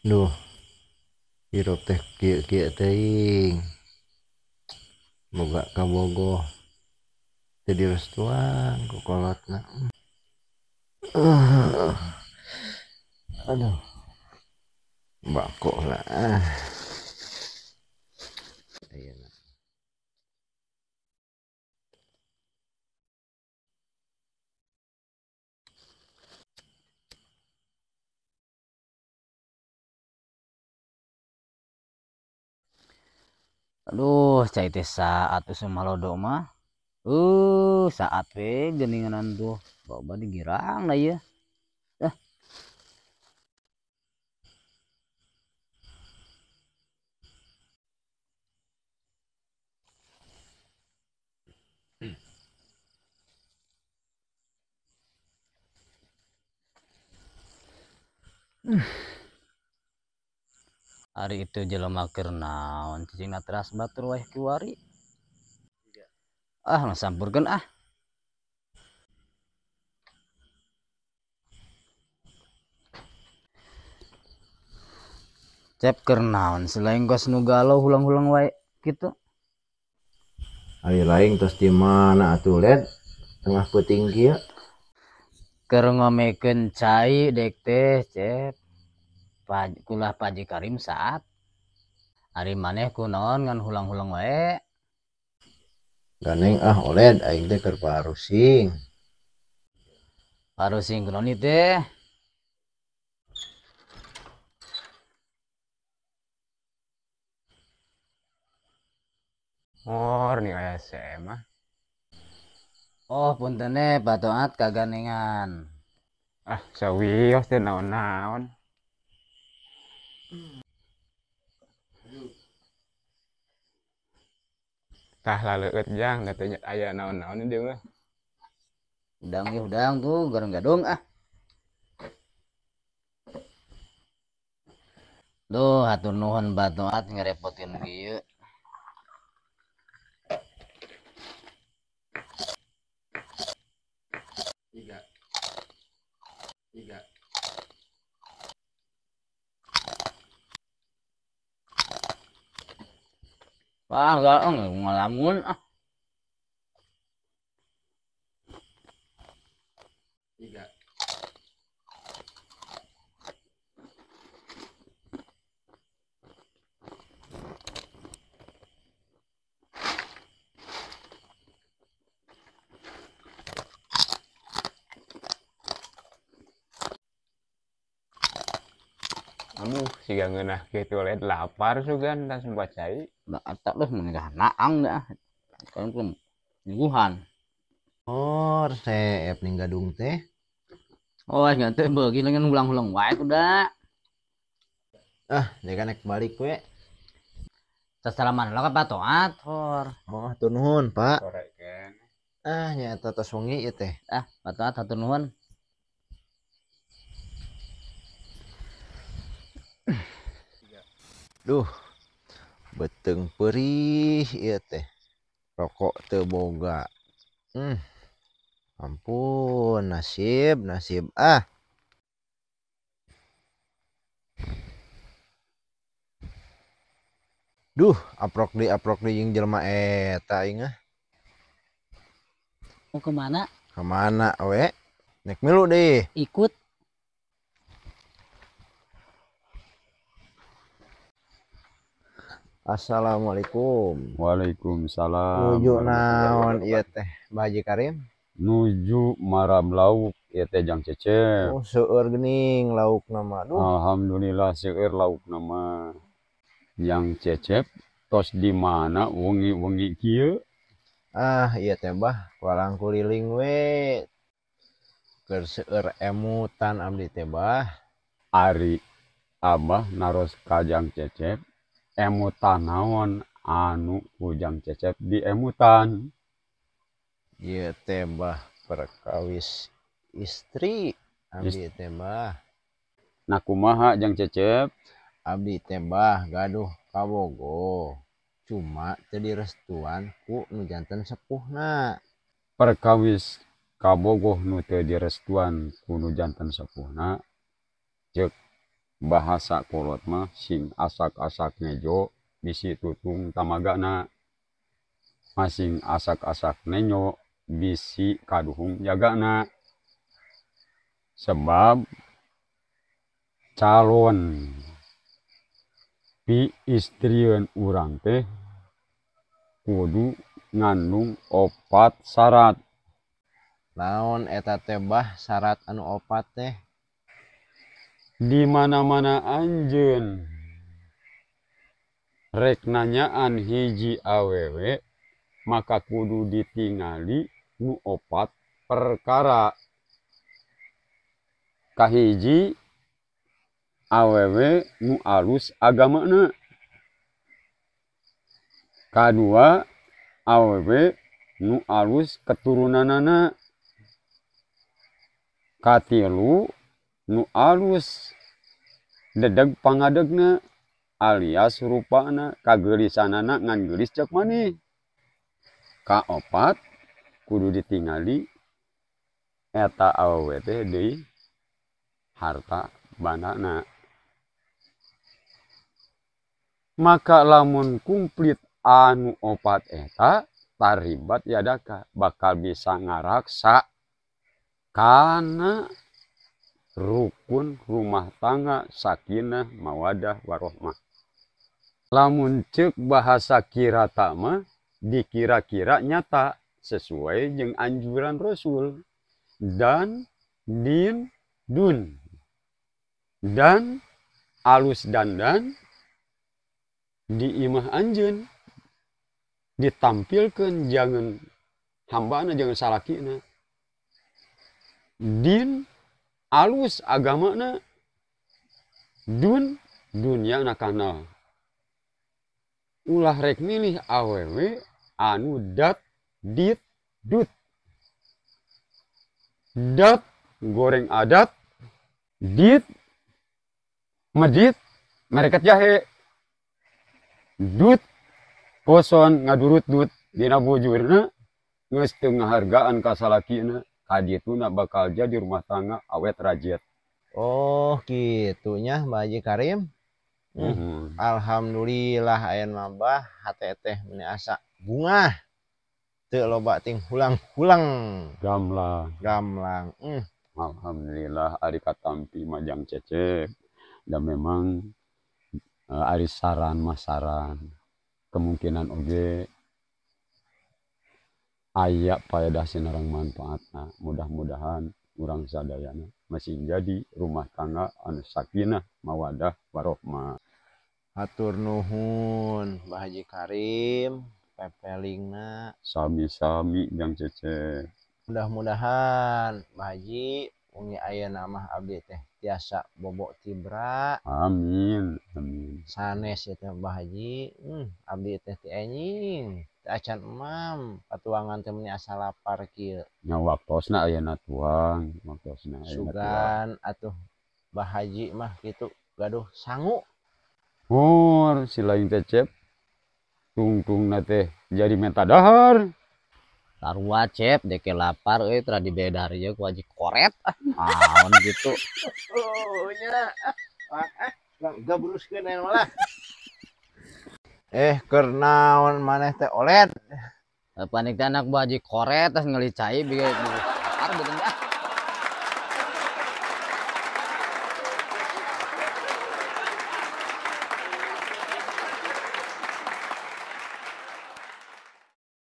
Duh, hirup teh kieu-kieu teuing. Boga kabogoh teu direstuan ku kolotna. Aduh, bako lah. Ayeuna. Aduh, cai teh saat tuh malodo mah. Saat we geninganan tuh. Bawa digirang lah ya. Dah. Hari itu jelema keur naon cicing teras batur wae kiwari. Ah, ngasampurkeun ah. Cep keur naon selain gos nu galau hulang-hulang wae gitu. Ari laing tos di mana atuh led tengah peuting kieu. Keur ngomekeun cai dek teh cep. Kulah Paji Karim saat. Hari maneh kunaon ngan hulang-hulang wae. Ganeng oled aing teh keur parusing. Parusing kunaon ieu teh? Nih aya saya mah. Oh, puntene Patoat kaganengan. Sawios teh naon-naon. Tah laleueut jang da teu aya naon-naon di dieu mah. Udang ya udang tuh gareng-gadung ah. Duh, hatur nuhun Patoat ngerepotin kieu. Tiga. Wah, enggak ngalamun ah. Tiga. Siga ngeunah kitu led lapar sugan da sempat cai. Mbak atak dah menikah naang dah. Kan pun nyuguhan. Seep ning gadung teh. Oh, ngantuk beuki dengan ulang-ulang wae kuda. Dia kan naik balik we. Sasalaman lah ka Patoat, hor. Oh, hatur nuhun, Pak. Sore kan. Nyata tos wengi ieu teh. Patoat hatur nuhun. Duh, beteng perih ieu teh. Rokok teu boga. Ampun, nasib. Duh, aprok di jeung jelema eta aing ah. Mau kemana? Kemana we? Nek milu deh. Ikut. Assalamualaikum. Waalaikumsalam. Nuju naon ieu teh, Mbah Haji Karim? Nuju marab lauk ieu teh Jang Cecep. Oh, seueur geuning laukna mah. Duh. Alhamdulillah seueur laukna mah. Jang Cecep tos di mana wengi-wengi kieu? Iya teh Mbah, walang kuliling we. Keur seueur emutan abdi teh Mbah. Ari Abah naros ka Jang Cecep, emutan naon anu ku Jang Cecep di emutan? Ieu teh Mbah perkawis istri abdi teh Mbah. Nah kumaha Jang Cecep? Abdi teh Mbah gaduh kabogo. Cuma teu direstuan ku nu janten sepuhna. Perkawis kabogoh nu teu direstuan ku nu janten sepuhna ceuk bahasa kolot mah sing asak-asak nejo bisi tutung tamagana, masing asak-asak nenyo bisi kaduhung jagana. Sebab calon pi istrieun urang teh kudu ngandung opat syarat. Naon eta teh bah syarat anu opat teh? Di mana-mana anjeun rek nanyaan hiji awewe maka kudu ditingali nu opat perkara. Kahiji awewe nu alus agamana. Kadua awewe nu alus keturunanana. Katilu nu alus dedeg pangadegna alias rupana kageulisanana ngan geulis cek maneh. Kaopat kudu ditingali eta awewe teh deui harta bandana. Maka lamun kumplit anu opat eta taribat yadaka bakal bisa ngaraksa kana rukun rumah tangga sakinah mawadah warohmah. Lamun ceuk bahasa kirata mah dikira-kira nyata sesuai jeung anjuran Rasul dan din dun dan alus dandan di imah anjeun ditampilkeun jangan hambana jangan salakina. Din alus agamana, dun dunia nakana. Ulah rek milih awewe anu dat dit dut. Dat goreng adat, dit medit mereket jahe. Dut poson ngadurut dut dina bujurna geus teu ngahargaan ka salakina. Kadituna bakal jadi rumah tangga awet rajit. Oh gitunya Mbah Haji Karim. Alhamdulillah ayeuna mah bah hate teh meni asa bunga. Teu loba ting hulang-hulang. Gamlang. Alhamdulillah ari katampi Majang Cecep. Dan memang ari saran masaran. Kemungkinan oge aya paedah sinarang manfaatna. Mudah-mudahan urang sadayana masih jadi rumah tangga anu sakinah mawadah warohmah. Hatur nuhun Mbah Haji Karim pepelingna. Sami-sami Jang Cecep. Mudah-mudahan Mbah Haji ungi ayeuna mah abdi teh tiasa bobok tibra. Amin. Amin. Sanes ya teh Mbah Haji. Abdi teh ti enjing. Teh acan emam patuangan teh meni asa lapar kieu. Nya waktosna ayeuna tuang, waktosna ayeuna tuang. Sugan atuh Mbah Haji mah kitu gaduh sangu. Si lain Cecep tungtungna teh jadi menta dahar. Sarua Cep deke lapar euy tara dibedar ieu ku Haji Koret. Naon gitu. Oh nya. Gabruskeun aya malah. Keur naon maneh teh oled. Panik teh anak Bu Haji Koret teh ngeuli cai bieu